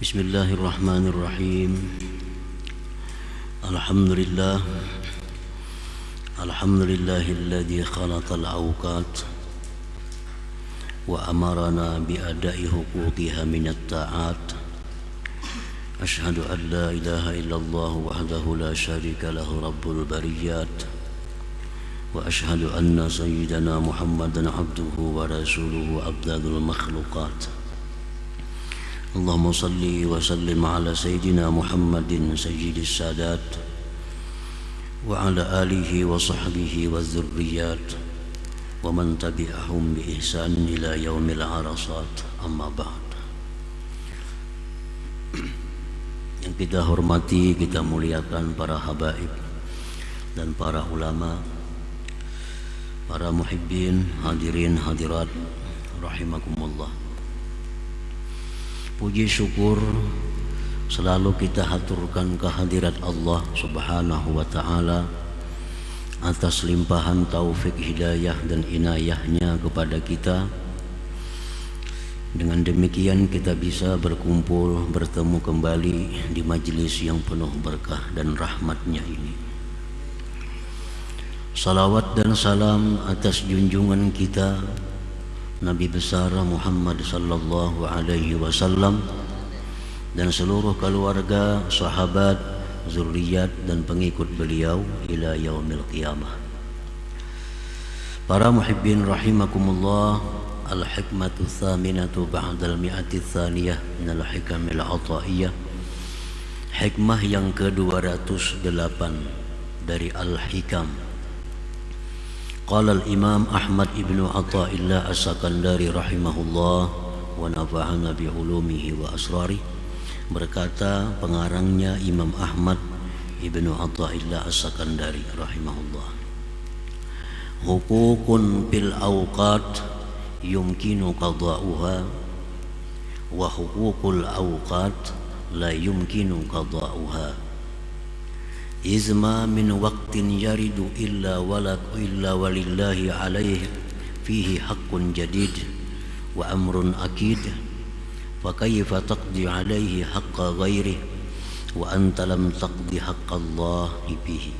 Bismillahirrahmanirrahim. Alhamdulillah. Alhamdulillahilladzi khalaqal awqat wa amarana bi ada'i huquqiha minat ta'at. Ashhadu an la ilaha illallah wahdahu la syarika lahu rabbul bariyat. Wa ashhadu anna sayyidana Muhammadan abduhu wa rasuluhu afdalul makhluqat. Allahumma salli wa sallim ala sayyidina Muhammadin sayyidis sadat wa ala alihi wa sahbihi wa dzurriyyat wa man tabi'ahum bi ihsan ila yaumil arasat, amma ba'd. Yang kita hormati, kita muliakan para habaib dan para ulama, para muhibbin, hadirin hadirat rahimakumullah. Puji syukur selalu kita haturkan kehadirat Allah Subhanahu wa ta'ala atas limpahan taufik hidayah dan inayahnya kepada kita. Dengan demikian kita bisa berkumpul, bertemu kembali di majlis yang penuh berkah dan rahmatnya ini. Salawat dan salam atas junjungan kita Nabi besar Muhammad sallallahu alaihi wasallam dan seluruh keluarga, sahabat, zuriat dan pengikut beliau ila yaumil qiyamah. Para muhibbin rahimakumullah, al-hikmatu tsaminatu ba'dal mi'ati tsaniyah minal hikamil ataiyah. Hikmah yang ke-208 dari al-hikam. Qala al-Imam Ahmad ibnu Athaillah as-Sakandari rahimahullah wa nafa'ana bi ulumihi wa asrari. Berkata pengarangnya Imam Ahmad ibnu Athaillah as-Sakandari rahimahullah, huququn fil awqat yumkinu qada'uha wa huququl awqat la yumkinu qada'uha. Izma min waqtin yaridu illa walillahi alaihi fihi haqqun jadid wa amrun akid, fa kayfa taqdi alaihi haqqa ghairihi wa anta lam taqdi haqqallahi bihi.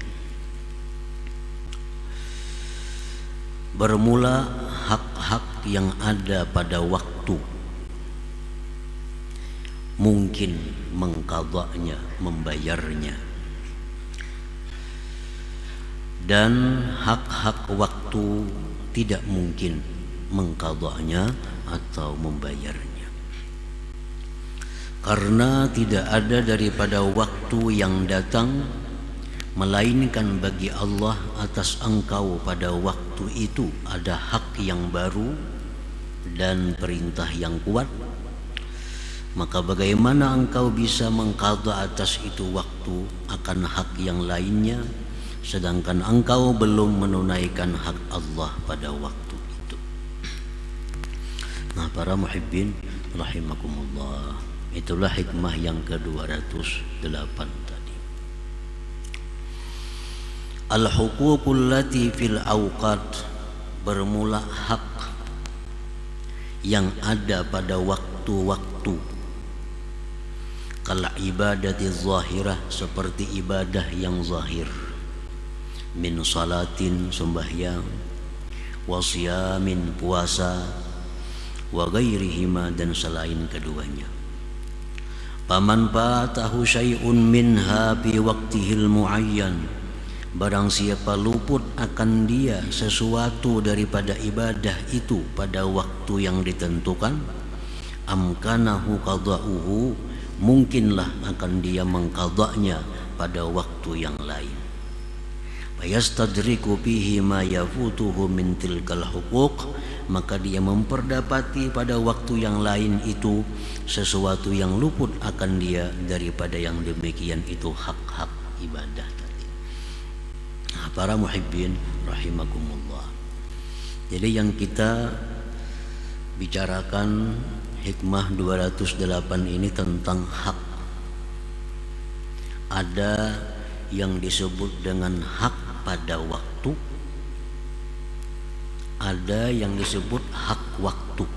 Bermula hak-hak yang ada pada waktu mungkin mengqadanya, membayarnya, dan hak-hak waktu tidak mungkin mengqadanya atau membayarnya, karena tidak ada daripada waktu yang datang melainkan bagi Allah atas engkau pada waktu itu ada hak yang baru dan perintah yang kuat. Maka bagaimana engkau bisa mengqadha atas itu waktu akan hak yang lainnya, sedangkan engkau belum menunaikan hak Allah pada waktu itu. Nah, para muhibbin rahimakumullah, itulah hikmah yang ke-208 tadi. Al-huququl lati fil awqat, bermula hak yang ada pada waktu-waktu. Kal ibadati zahirah, seperti ibadah yang zahir, min salatin, sembahyang, wa siyamin, puasa, wa ghairihima, dan selain keduanya. Paman fatahu syai'un minha fi waqtihil muayyan, barang siapa luput akan dia sesuatu daripada ibadah itu pada waktu yang ditentukan, amkanahu qada'uhu, mungkinlah akan dia mengqadanya pada waktu yang lain. Yastadriku bihi ma yafutuhu min tilkal huquq, maka dia memperdapati pada waktu yang lain itu sesuatu yang luput akan dia daripada yang demikian itu hak-hak ibadah tadi. Nah, para muhibbin rahimakumullah, jadi yang kita bicarakan hikmah 208 ini tentang hak. Ada yang disebut dengan hak pada waktu, ada yang disebut hak waktu.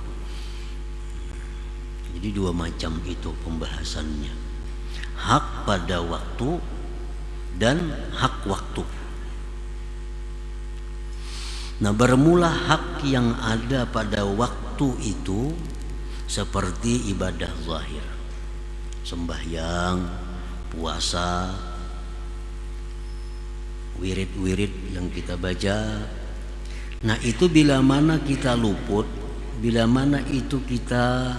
Jadi dua macam itu pembahasannya. Hak pada waktu dan hak waktu. Nah, bermula hak yang ada pada waktu itu seperti ibadah zahir, sembahyang, puasa, wirid-wirid yang kita baca. Nah, itu bila mana kita luput, bila mana itu kita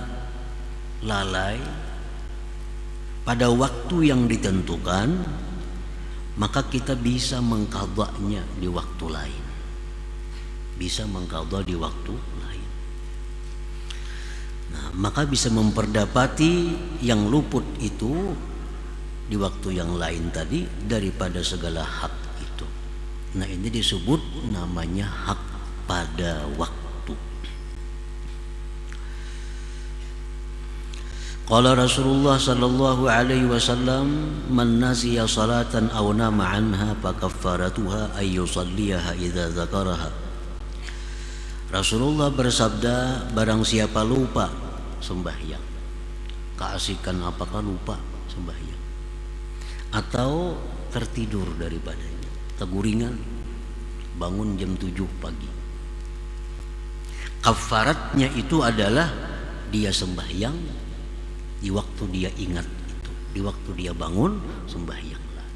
lalai pada waktu yang ditentukan, maka kita bisa mengqadanya di waktu lain. Bisa mengqadha di waktu lain. Nah, maka bisa memperdapati yang luput itu di waktu yang lain tadi daripada segala hak itu. Nah, ini disebut namanya hak pada waktu. Qala Rasulullah sallallahu alaihi wasallam, man nasiya salatan aw nama anha fa kaffaratuha ay yusalliha idza dzakaraha. Rasulullah bersabda, barang siapa lupa sembahyang, keasikan apakah lupa sembahyang atau tertidur daripadanya, teguringan, bangun jam 7 pagi, kafaratnya itu adalah dia sembahyang di waktu dia ingat itu, di waktu dia bangun sembahyanglah.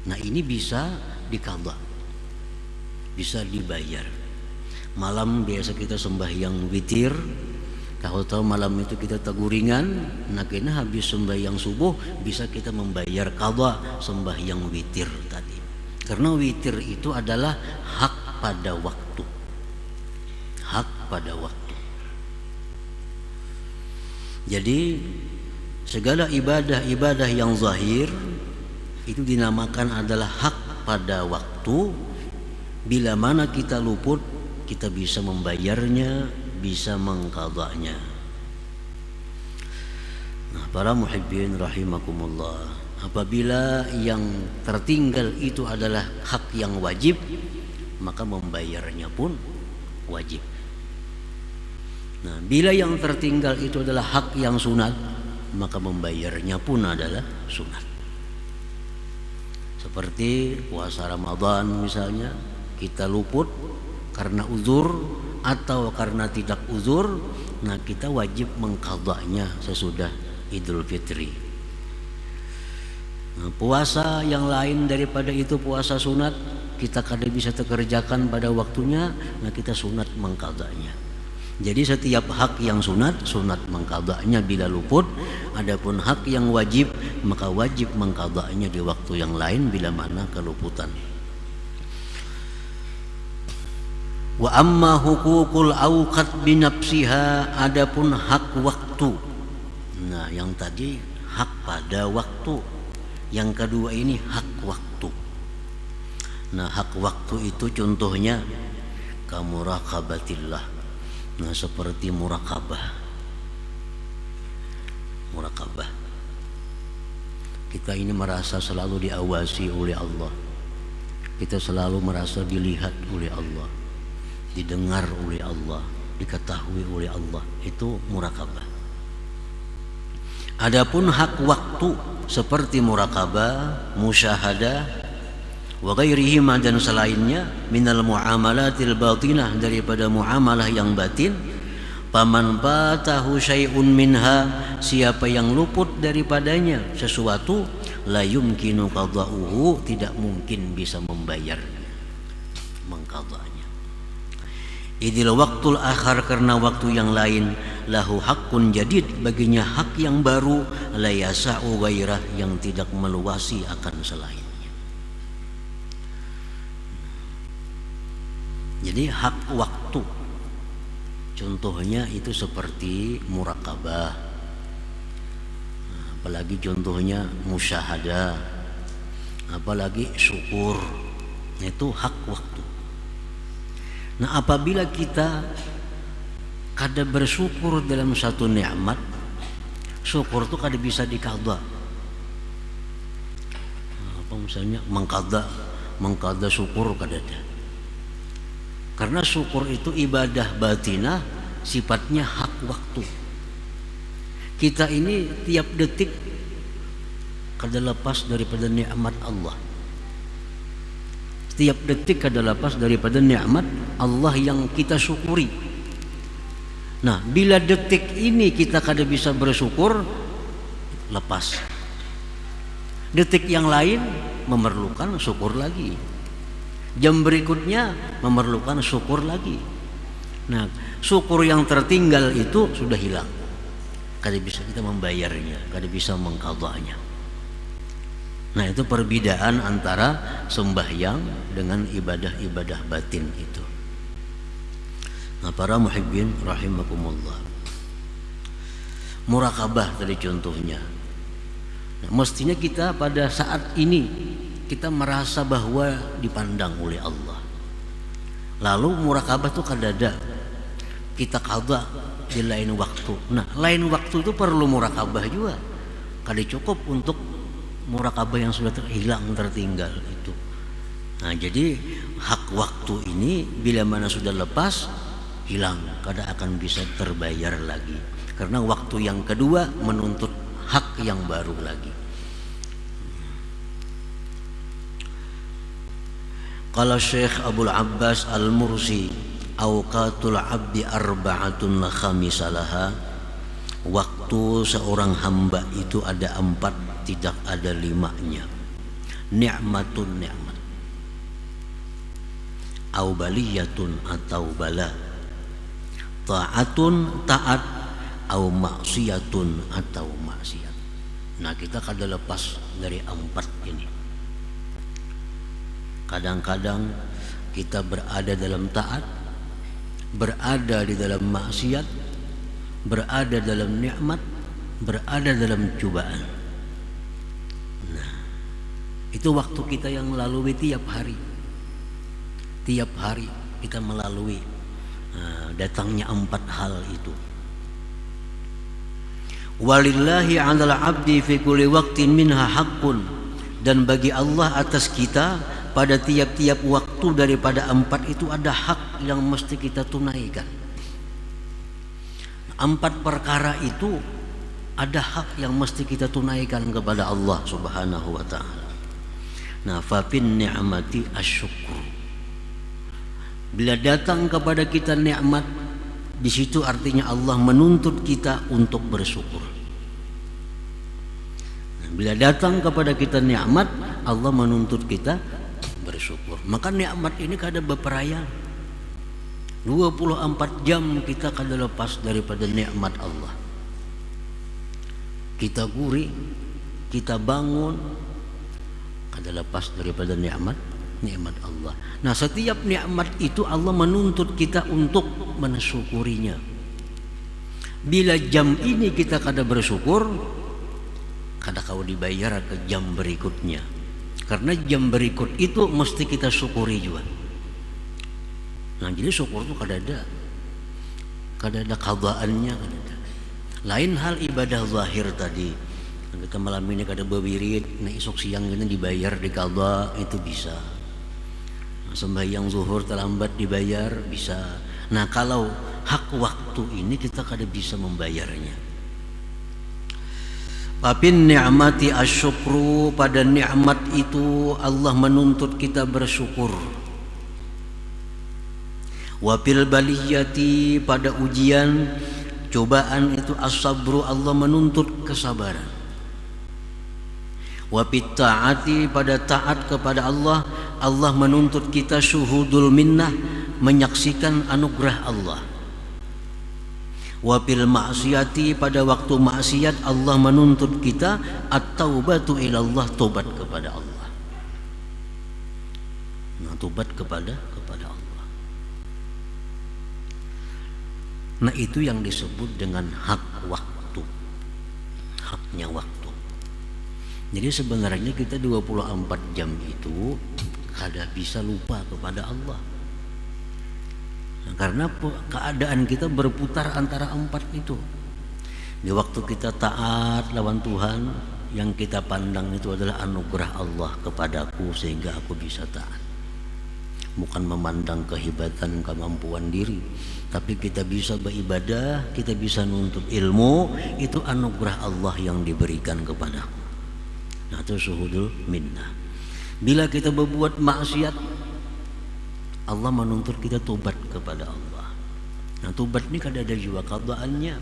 Nah, ini bisa diqadha, bisa dibayar. Malam biasa kita sembahyang witir, tahu-tahu malam itu kita teguringan, nah kena habis sembahyang subuh bisa kita membayar qadha sembahyang witir tadi. Karena witir itu adalah hak pada waktu. Hak pada waktu. Jadi segala ibadah-ibadah yang zahir itu dinamakan adalah hak pada waktu. Bila mana kita luput, kita bisa membayarnya, bisa mengqadhanya. Nah, para muhibbin rahimakumullah, apabila yang tertinggal itu adalah hak yang wajib, maka membayarnya pun wajib. Nah, bila yang tertinggal itu adalah hak yang sunat, maka membayarnya pun adalah sunat. Seperti puasa Ramadan misalnya, kita luput karena uzur atau karena tidak uzur, nah kita wajib mengqadhanya sesudah Idul Fitri. Nah, puasa yang lain daripada itu puasa sunat, kita kadang bisa kerjakan pada waktunya, nah kita sunat mengqadhanya. Jadi setiap hak yang sunat mengqadhanya bila luput. Adapun hak yang wajib, maka wajib mengqadhanya di waktu yang lain bila mana keluputan. Wa amma hukukul awqat binafsiha, adapun hak waktu. Nah, yang tadi hak pada waktu, yang kedua ini hak waktu. Nah, hak waktu itu contohnya kamuraqabatillah. Nah, seperti muraqabah. Muraqabah. Kita ini merasa selalu diawasi oleh Allah. Kita selalu merasa dilihat oleh Allah, didengar oleh Allah, diketahui oleh Allah. Itu muraqabah. Adapun hak waktu seperti muraqabah, musyahadah, wa ghairihima dan selainnya minal muamalatil batinah, daripada muamalah yang batin. Paman batahu syai'un minha, siapa yang luput daripadanya sesuatu, la yumkinu qadha'uhu, tidak mungkin bisa membayar, mengqadhanya. Idil waktul akhar, karena waktu yang lain, lahu haqqun jadid, baginya hak yang baru, la yasa'u ghairah, yang tidak meluasi akan selain. Jadi hak waktu contohnya itu seperti muraqabah, apalagi contohnya musyahadah, apalagi syukur, itu hak waktu. Nah, apabila kita kada bersyukur dalam satu nikmat, syukur itu kada bisa diqadha. Apa misalnya mengqadha syukur kada ada. Karena syukur itu ibadah batinah, sifatnya hak waktu. Kita ini tiap detik kada lepas daripada nikmat Allah. Setiap detik kada lepas daripada nikmat Allah yang kita syukuri. Nah, bila detik ini kita kada bisa bersyukur, lepas. Detik yang lain memerlukan syukur lagi. Jam berikutnya memerlukan syukur lagi. Nah, syukur yang tertinggal itu sudah hilang. Kada bisa kita membayarnya, kada bisa mengqadanya. Nah, itu perbedaan antara sembahyang dengan ibadah-ibadah batin itu. Nah, para muhibbin rahimakumullah, muraqabah tadi contohnya. Nah, mestinya kita pada saat ini kita merasa bahwa dipandang oleh Allah. Lalu muraqabah itu kadada kita qada di lain waktu. Nah, lain waktu itu perlu muraqabah juga. Kada cukup untuk muraqabah yang sudah hilang tertinggal itu. Nah, jadi hak waktu ini bila mana sudah lepas, hilang, kada akan bisa terbayar lagi. Karena waktu yang kedua menuntut hak yang baru lagi. Qala Syekh Abdul Abbas Al-Mursi, awqatul abdi arba'atun la khamisalaha. Waktu seorang hamba itu ada 4, tidak ada 5-nya. Ni'matun ni'mat, au baliyatun atau bala, ta'atun taat, au maksiyatun atau maksiat. Nah, kita kada lepas dari 4 ini. Kadang-kadang kita berada dalam taat, berada di dalam maksiat, berada dalam nikmat, berada dalam cobaan. Nah, itu waktu kita yang melalui tiap hari. Tiap hari kita melalui datangnya 4 hal itu. Walillahi 'alal 'abdi fi kulli waqtin minha haqqun, dan bagi Allah atas kita pada tiap-tiap waktu daripada 4 itu ada hak yang mesti kita tunaikan. 4 perkara itu ada hak yang mesti kita tunaikan kepada Allah Subhanahu wa ta'ala. Nah, fa fin ni'mati asyukru. Bila datang kepada kita nikmat, di situ artinya Allah menuntut kita untuk bersyukur. Nah, bila datang kepada kita nikmat, Allah menuntut kita bersyukur. Maka nikmat ini kada beperayaan. 24 jam kita kada lepas daripada nikmat Allah. Kita guring, kita bangun, kada lepas daripada nikmat Allah. Nah, setiap nikmat itu Allah menuntut kita untuk mensyukurinya. Bila jam ini kita kada bersyukur, kada kau dibayar ke jam berikutnya. Karena jam berikut itu mesti kita syukuri juga. Nah, jadi syukur itu kada ada qadaannya, kada ada. Lain hal ibadah zahir tadi. Kita malam ini kada bewirid, nah esok siang ini dibayar di qada, itu bisa. Sembahyang zuhur terlambat dibayar, bisa. Nah, kalau hak waktu ini kita kada bisa membayarnya. Papin ni'mati asyukru, pada nikmat itu Allah menuntut kita bersyukur. Wapil baliyati, pada ujian cobaan itu as-sabru, Allah menuntut kesabaran. Wapit ta'ati, pada taat kepada Allah, Allah menuntut kita syuhudul minnah, menyaksikan anugerah Allah. Wapil maksiati, pada waktu maksiat Allah menuntut kita at-taubatu ilallah, tobat kepada Allah. Nah, tobat kepada Allah. Nah, itu yang disebut dengan hak waktu. Haknya waktu. Jadi sebenarnya kita 24 jam itu kada bisa lupa kepada Allah. Nah, karena keadaan kita berputar antara 4 itu. Di waktu kita taat lawan Tuhan, yang kita pandang itu adalah anugerah Allah kepadaku sehingga aku bisa taat. bukan memandang kehebatan kemampuan diri, tapi kita bisa beribadah, kita bisa nuntut ilmu, itu anugerah Allah yang diberikan kepada. Nah, itu syuhudul minnah. Bila kita berbuat maksiat, Allah menuntut kita tobat kepada Allah. Nah, tobat ini kadang ada juga qada'annya.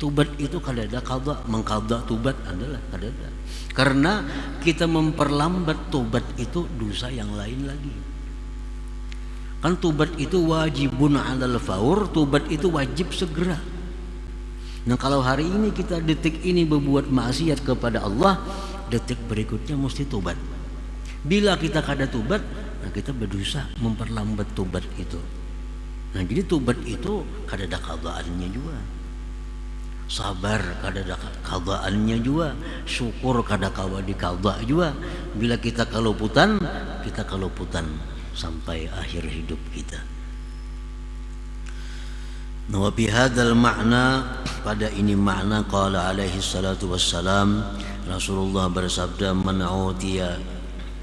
Tobat itu kadang ada qada', mengqada' tobat adalah kadang ada. Karena kita memperlambat tobat itu dosa yang lain lagi. Kan tobat itu wajibun 'alal faur, tobat itu wajib segera. Nah, kalau hari ini kita detik ini berbuat maksiat kepada Allah, detik berikutnya mesti tobat. Bila kita kada tobat, nah kita berdosa memperlambat tobat itu. Nah, jadi tobat itu kada ada qada'annya juga. Sabar kada ada qada'annya juga, syukur kada kawa di qada' juga. Bila kita kaluputan, kita kaluputan sampai akhir hidup kita. Wa bi hadzal ma'na, pada ini makna qala alaihi salatu wassalam, Rasulullah bersabda, man utiya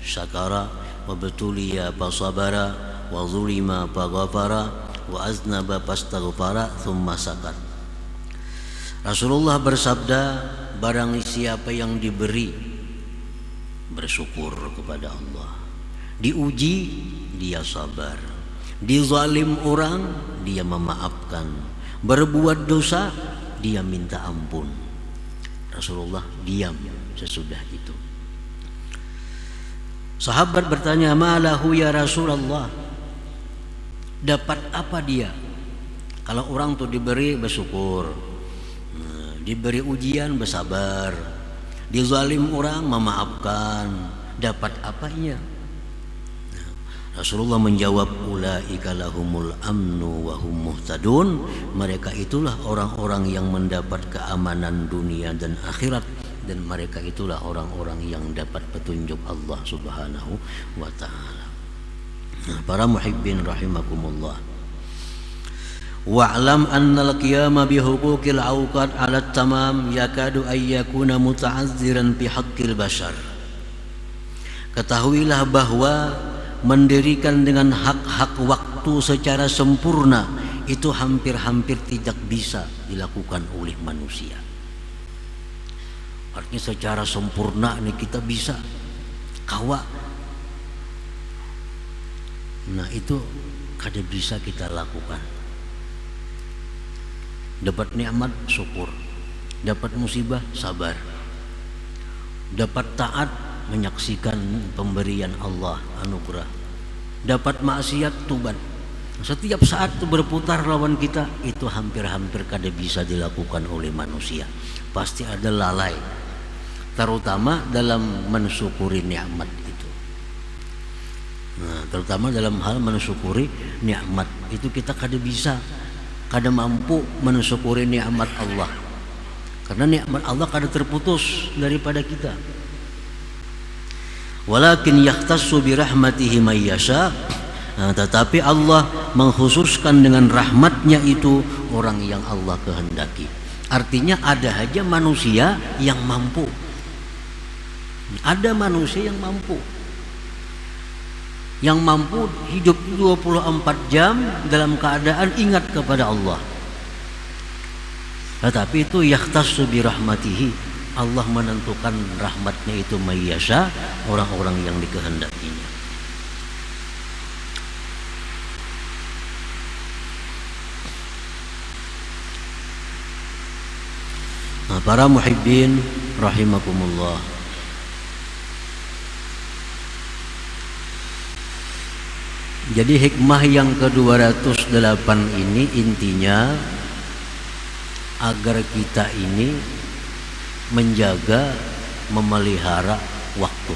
syakara wa betuliya fasabara wa zulima faghafara wa aznaba fastaghfara thumma sakat. Rasulullah bersabda, barang siapa yang diberi bersyukur kepada Allah, diuji dia sabar, dizalim orang dia memaafkan, berbuat dosa dia minta ampun. Rasulullah diam sesudah itu. Sahabat bertanya, malahu ya Rasulullah, dapat apa dia? Kalau orang tuh diberi bersyukur, diberi ujian bersabar, dizalim orang memaafkan, dapat apa ia? Rasulullah menjawab, ulaika lahumul amnu wa hum muhtadun, mereka itulah orang-orang yang mendapat keamanan dunia dan akhirat, dan mereka itulah orang-orang yang dapat petunjuk Allah Subhanahu wa ta'ala. Nah, para muhibbin rahimakumullah, wa'lam annal qiyama bihuquqil awqat 'ala tamam yakadu ay yakuna muta'azziran fi haqqil bashar. Ketahuilah bahwa mendirikan dengan hak-hak waktu secara sempurna itu hampir-hampir tidak bisa dilakukan oleh manusia. Artinya secara sempurna ini kita bisa kawa. Nah, itu kada bisa kita lakukan. Dapat nikmat syukur, dapat musibah sabar, dapat taat menyaksikan pemberian Allah anugerah, dapat maksiat tobat. Setiap saat itu berputar lawan kita, itu hampir-hampir kada bisa dilakukan oleh manusia. Pasti ada lalai, terutama dalam mensyukuri nikmat itu. Nah, terutama dalam hal mensyukuri nikmat itu kita kada bisa, kada mampu mensyukuri nikmat Allah, karena nikmat Allah kada terputus daripada kita. Walakin yahtassu bi rahmatihi may yasha, tetapi Allah mengkhususkan dengan rahmatnya itu orang yang Allah kehendaki. Artinya ada aja manusia yang mampu, ada manusia yang mampu hidup 24 jam dalam keadaan ingat kepada Allah. Tetapi itu yahtassu bi rahmatihi, Allah menentukan rahmatnya itu mayyasha, orang-orang yang dikehendakinya. Nah, para muhibbin rahimakumullah, jadi hikmah yang ke-208 ini intinya agar kita ini menjaga, memelihara waktu.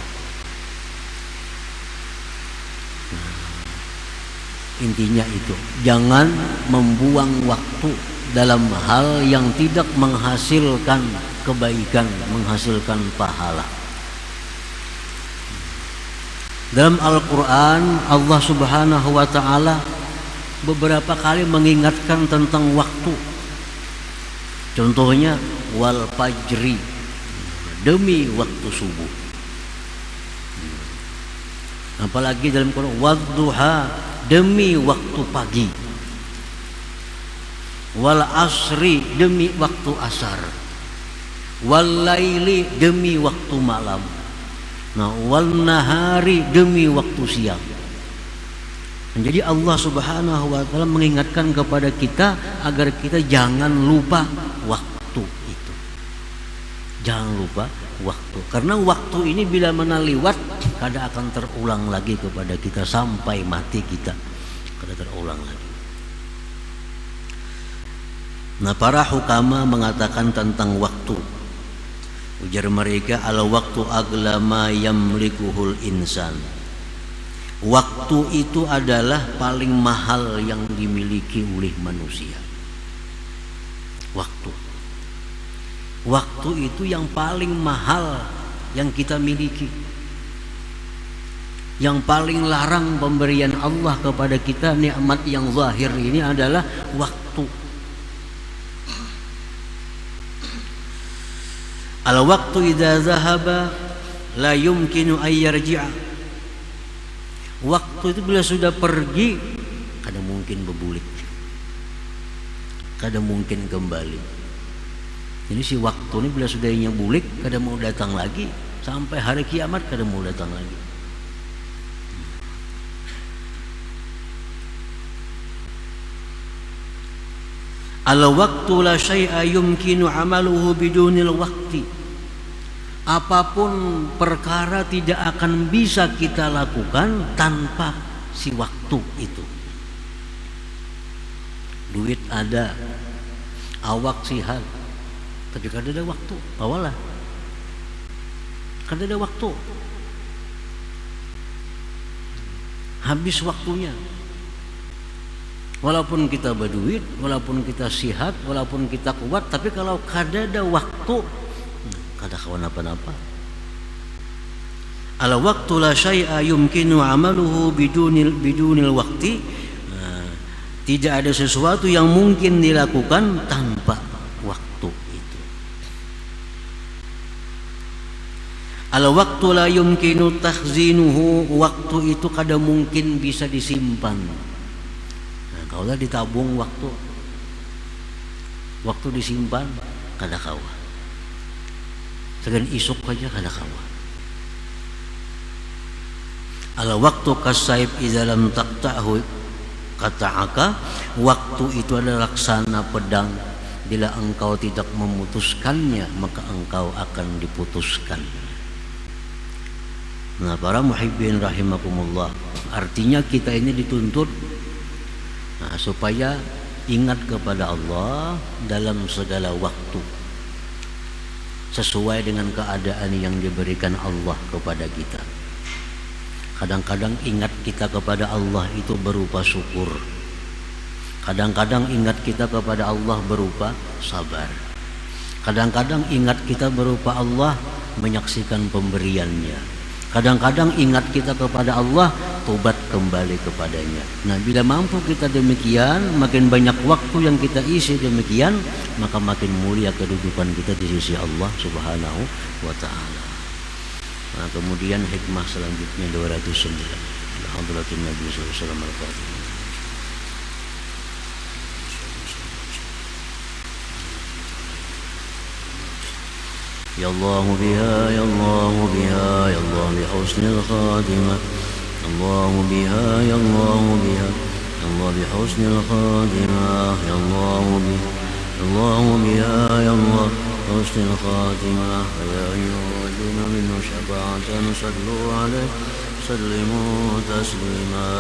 Intinya itu, jangan membuang waktu dalam hal yang tidak menghasilkan kebaikan, menghasilkan pahala. Dalam Al-Quran Allah Subhanahu wa ta'ala beberapa kali mengingatkan tentang waktu. Contohnya wal fajri, demi waktu subuh. Apalagi dalam Quran, wadduha, demi waktu pagi, wal asri, demi waktu asar, wal laili, demi waktu malam, nah wal nahari, demi waktu siang. Jadi Allah Subhanahu wa taala mengingatkan kepada kita agar kita jangan lupa waktu itu. Jangan lupa waktu, karena waktu ini bila mana lewat kadang akan terulang lagi kepada kita sampai mati kita, kadang terulang lagi. Nah, para hukama mengatakan tentang waktu, ujar mereka, al waktu agla ma yamlikuhul insan. Waktu itu adalah paling mahal yang dimiliki oleh manusia. Waktu itu yang paling mahal yang kita miliki. Yang paling larang pemberian Allah kepada kita, nikmat yang zahir ini adalah waktu. Al waktu idza zahaba la yumkinu ay yarji'a. Waktu itu bila sudah pergi, kada mungkin berbulik, kada mungkin kembali. Jadi si waktu ini bila sudah bulik, kada mau datang lagi, sampai hari kiamat kada mau datang lagi. Al waktu la syai'a yumkinu amaluhu bidunil waqti. Apapun perkara tidak akan bisa kita lakukan tanpa si waktu itu. Duit ada, awak sihat, tapi kada ada waktu, awalah. Kada ada waktu. Habis waktunya. Walaupun kita berduit, walaupun kita sihat, walaupun kita kuat, tapi kalau kada ada waktu, kada kawan apa-apa. Al waktu la syai'a yumkinu amaluhu bidunil waqti. Tidak ada sesuatu yang mungkin dilakukan tanpa waktu itu. Al waktu la yumkinu takhzinuhu. Waktu itu kada mungkin bisa disimpan. Nah, kalau ditabung waktu disimpan kada kawan. Segan isuk aja kada kawan. Al waktu kasaib idza lam taqta'hu qata'aka. Waktu itu adalah laksana pedang, bila engkau tidak memutuskannya maka engkau akan diputuskan. Nah, para muhibbin rahimakumullah, artinya kita ini dituntut supaya ingat kepada Allah dalam segala waktu, sesuai dengan keadaan yang diberikan Allah kepada kita. Kadang-kadang ingat kita kepada Allah itu berupa syukur. Kadang-kadang ingat kita kepada Allah berupa sabar. Kadang-kadang ingat kita berupa Allah menyaksikan pemberiannya. Kadang-kadang ingat kita kepada Allah tobat kembali kepadanya. Nah, bila mampu kita demikian, makin banyak waktu yang kita isi demikian, maka makin mulia kedudukan kita di sisi Allah Subhanahu wa ta'ala. Nah, kemudian hikmah selanjutnya 209. Hadratin Nabi sallallahu alaihi wasallam. Ya Allah biha, ya Allah biha, ya Allah bi husnil khatimah. Allah biha, ya Allah biha, ya Allah bi husnil khatimah. Ya Allah biha, Allah biha, ya Allah حسن الخاتمة. يا أيها الذين آمنوا شفاعة صلوا عليه سلموا تسليما.